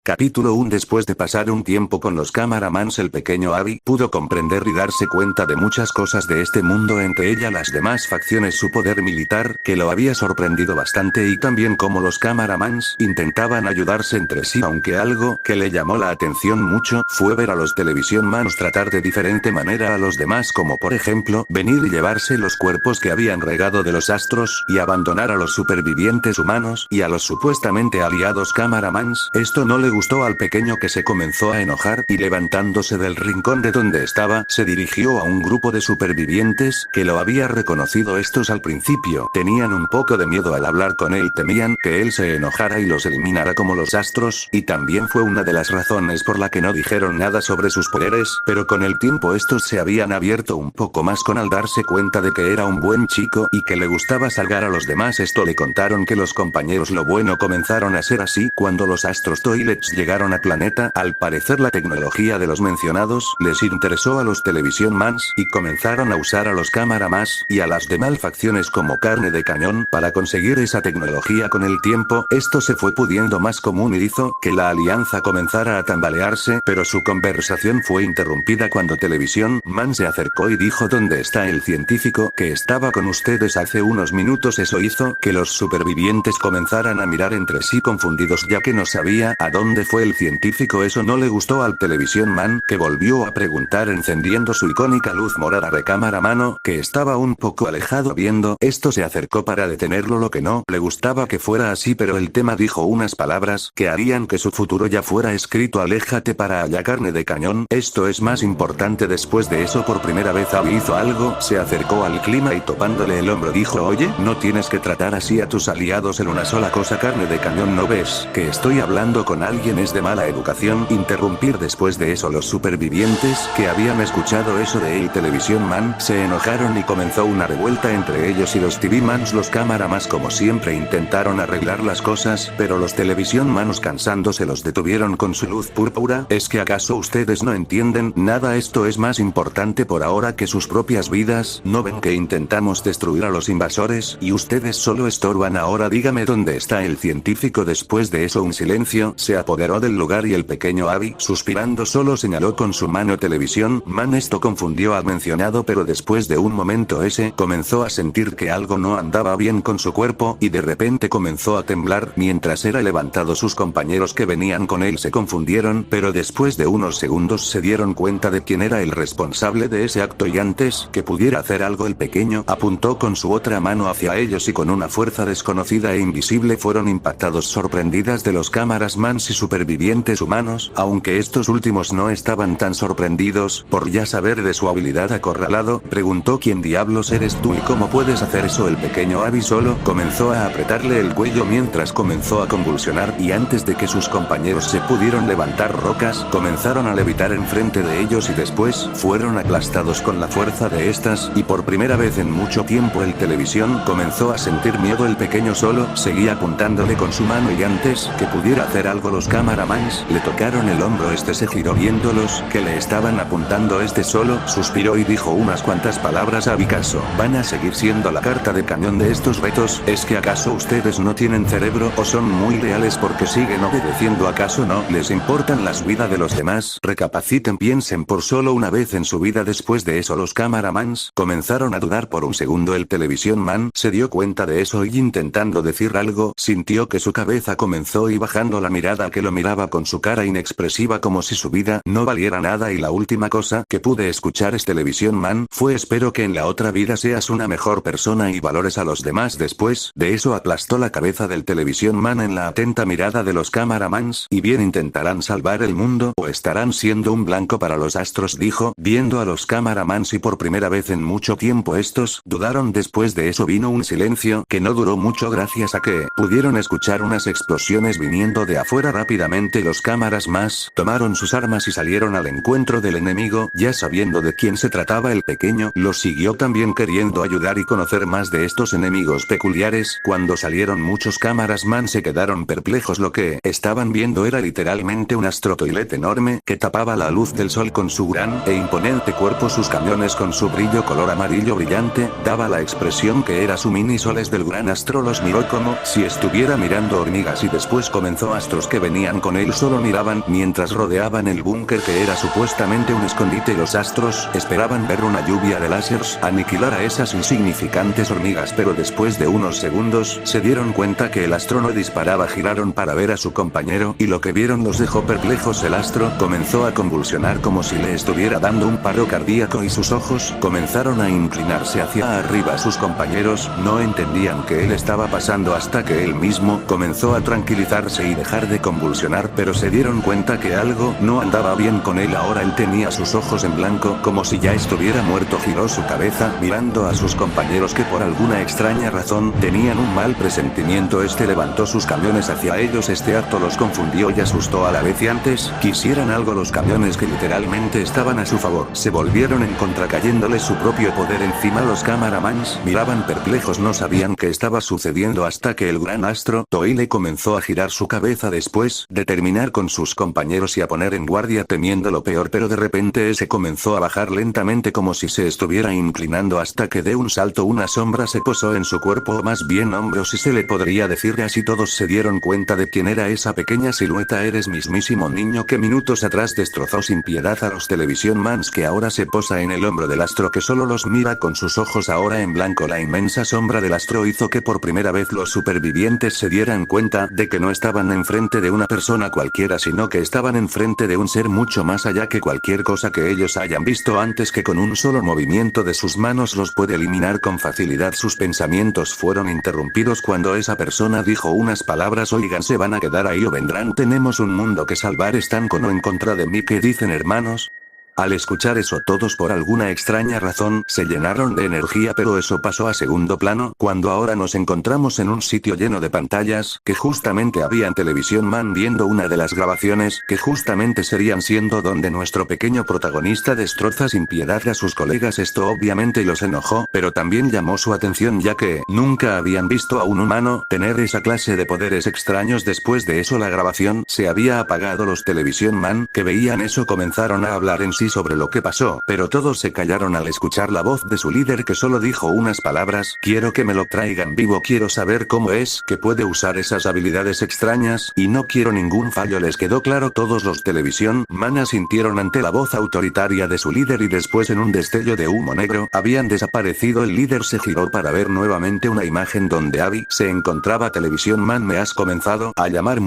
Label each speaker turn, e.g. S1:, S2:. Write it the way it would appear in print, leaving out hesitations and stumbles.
S1: Capítulo 1. Después de pasar un tiempo con los Cameramans, el pequeño Abby pudo comprender y darse cuenta de muchas cosas de este mundo, entre ellas las demás facciones, su poder militar, que lo había sorprendido bastante, y también cómo los Cameramans intentaban ayudarse entre sí, aunque algo que le llamó la atención mucho fue ver a los Television Mans tratar de diferente manera a los demás, como por ejemplo venir y llevarse los cuerpos que habían regado de los astros y abandonar a los supervivientes humanos y a los supuestamente aliados Cameramans. Esto no le gustó al pequeño, que se comenzó a enojar y, levantándose del rincón de donde estaba, se dirigió a un grupo de supervivientes que lo había reconocido. Estos al principio tenían un poco de miedo al hablar con él, temían que él se enojara y los eliminara como los astros, y también fue una de las razones por la que no dijeron nada sobre sus poderes, pero con el tiempo estos se habían abierto un poco más al darse cuenta de que era un buen chico y que le gustaba salvar a los demás. Esto le contaron que los compañeros lo bueno comenzaron a ser así cuando los Astros Toilets llegaron a planeta. Al parecer la tecnología de los mencionados les interesó a los Television Mans y comenzaron a usar a los Cameramans y a las demás facciones como carne de cañón para conseguir esa tecnología. Con el tiempo esto se fue pudiendo más común y hizo que la alianza comenzara a tambalearse, pero su conversación fue interrumpida cuando Television Man se acercó y dijo: ¿dónde está el científico que estaba con ustedes hace unos minutos? Eso hizo que los supervivientes comenzaran a mirar entre sí confundidos, ya que no sabía a dónde fue el científico. Eso no le gustó al Television Man, que volvió a preguntar encendiendo su icónica luz morada de cámara mano, que estaba un poco alejado. Viendo esto se acercó para detenerlo, lo que no le gustaba que fuera así, pero el tema dijo unas palabras que harían que su futuro ya fuera escrito: aléjate para allá, carne de cañón, esto es más importante. Después de eso, por primera vez Abby hizo algo, se acercó al clima y topándole el hombro dijo: oye, no tienes que tratar así a tus aliados en una sola cosa, carne de cañón, ¿no ves que estoy hablando con alguien? Es de mala educación interrumpir. Después de eso los supervivientes que habían escuchado eso de el Television Man se enojaron y comenzó una revuelta entre ellos y los TV Mans. Los Cameramans como siempre intentaron arreglar las cosas, pero los Television Mans, cansándose, los detuvieron con su luz púrpura. ¿Es que acaso ustedes no entienden nada? Esto es más importante por ahora que sus propias vidas. ¿No ven que intentamos destruir a los invasores y ustedes solo estorban? Ahora dígame dónde está el científico. Después de eso un silencio se apoderó del lugar y el pequeño Abby, suspirando, solo señaló con su mano Television Man. Esto confundió al mencionado, pero después de un momento ese comenzó a sentir que algo no andaba bien con su cuerpo y de repente comenzó a temblar. Mientras era levantado, sus compañeros que venían con él se confundieron, pero después de unos segundos se dieron cuenta de quién era el responsable de ese acto, y antes que pudiera hacer algo el pequeño apuntó con su otra mano hacia ellos y con una fuerza desconocida e invisible fueron impactados. Sorprendidas de los Cameramans y supervivientes humanos, aunque estos últimos no estaban tan sorprendidos por ya saber de su habilidad acorralado, preguntó: ¿quién diablos eres tú y cómo puedes hacer eso? El pequeño Abby solo comenzó a apretarle el cuello mientras comenzó a convulsionar, y antes de que sus compañeros se pudieron levantar, rocas comenzaron a levitar enfrente de ellos y después fueron aplastados con la fuerza de estas, y por primera vez en mucho tiempo el Television comenzó a sentir miedo. El pequeño solo seguía apuntándole con su mano y antes que pudiera hacer algo los Cameramans le tocaron el hombro. Este se giró viéndolos que le estaban apuntando. Este solo suspiró y dijo unas cuantas palabras a Picasso: ¿van a seguir siendo la carta de cañón de estos retos? ¿Es que acaso ustedes no tienen cerebro o son muy reales porque siguen obedeciendo? ¿Acaso no les importan las vidas de los demás? Recapaciten, piensen por solo una vez en su vida. Después de eso los Cameramans comenzaron a dudar por un segundo. El Television Man se dio cuenta de eso y intentando decir algo sintió que su cabeza comenzó y bajando la mirada, que lo miraba con su cara inexpresiva como si su vida no valiera nada, y la última cosa que pude escuchar es Television Man fue: espero que en la otra vida seas una mejor persona y valores a los demás. Después de eso aplastó la cabeza del Television Man en la atenta mirada de los Cameramans. ¿Y bien intentarán salvar el mundo o estarán siendo un blanco para los astros?, dijo viendo a los Cameramans, y por primera vez en mucho tiempo estos dudaron. Después de eso vino un silencio que no duró mucho gracias a que pudieron escuchar unas explosiones viniendo de afuera. Rápidamente los Cameramans tomaron sus armas y salieron al encuentro del enemigo. Ya sabiendo de quién se trataba, el pequeño los siguió también queriendo ayudar y conocer más de estos enemigos peculiares. Cuando salieron muchos Cameramans se quedaron perplejos. Lo que estaban viendo era literalmente un Astro Toilet enorme que tapaba la luz del sol con su gran e imponente cuerpo. Sus cañones con su brillo color amarillo brillante daba la expresión que era su mini soles del gran astro. Los miró como si estuviera mirando hormigas y después comenzó astros que venían venían con él solo miraban mientras rodeaban el búnker que era supuestamente un escondite y los astros esperaban ver una lluvia de láseres aniquilar a esas insignificantes hormigas, pero después de unos segundos se dieron cuenta que el astro no disparaba, giraron para ver a su compañero y lo que vieron los dejó perplejos. El astro comenzó a convulsionar como si le estuviera dando un paro cardíaco y sus ojos comenzaron a inclinarse hacia arriba. Sus compañeros no entendían qué le estaba pasando hasta que él mismo comenzó a tranquilizarse y dejar de convulsionar, pero se dieron cuenta que algo no andaba bien con él. Ahora él tenía sus ojos en blanco como si ya estuviera muerto. Giró su cabeza mirando a sus compañeros que por alguna extraña razón tenían un mal presentimiento. Este levantó sus camiones hacia ellos. Este acto los confundió y asustó a la vez, y antes quisieran algo los camiones que literalmente estaban a su favor se volvieron en contra, cayéndole su propio poder encima. Los cameramans miraban perplejos, no sabían qué estaba sucediendo hasta que el gran astro Toile comenzó a girar su cabeza después de terminar con sus compañeros y a poner en guardia temiendo lo peor, pero de repente ese comenzó a bajar lentamente como si se estuviera inclinando hasta que de un salto una sombra se posó en su cuerpo, o más bien hombros, si se le podría decir así. Todos se dieron cuenta de quién era esa pequeña silueta. Eres mismísimo niño que minutos atrás destrozó sin piedad a los Television Mans, que ahora se posa en el hombro del astro que solo los mira con sus ojos ahora en blanco. La inmensa sombra del astro hizo que por primera vez los supervivientes se dieran cuenta de que no estaban enfrente de una persona cualquiera, sino que estaban enfrente de un ser mucho más allá que cualquier cosa que ellos hayan visto antes, que con un solo movimiento de sus manos los puede eliminar con facilidad. Sus pensamientos fueron interrumpidos cuando esa persona dijo unas palabras: oigan, ¿se van a quedar ahí o vendrán? Tenemos un mundo que salvar. ¿Están con o en contra de mí? ¿Qué dicen, hermanos? Al escuchar eso, todos por alguna extraña razón se llenaron de energía, pero eso pasó a segundo plano cuando ahora nos encontramos en un sitio lleno de pantallas que justamente habían Television Man viendo una de las grabaciones que justamente serían siendo donde nuestro pequeño protagonista destroza sin piedad a sus colegas. Esto obviamente los enojó, pero también llamó su atención, ya que nunca habían visto a un humano tener esa clase de poderes extraños. Después de eso la grabación se había apagado. Los Television Man que veían eso comenzaron a hablar en sí sobre lo que pasó, pero todos se callaron al escuchar la voz de su líder, que solo dijo unas palabras: quiero que me lo traigan vivo, quiero saber cómo es que puede usar esas habilidades extrañas, y no quiero ningún fallo. Les quedó claro. Todos los Television Man asintieron ante la voz autoritaria de su líder, y después, en un destello de humo negro, habían desaparecido. El líder se giró para ver nuevamente una imagen donde Abby se encontraba. Television Man, me has comenzado a llamar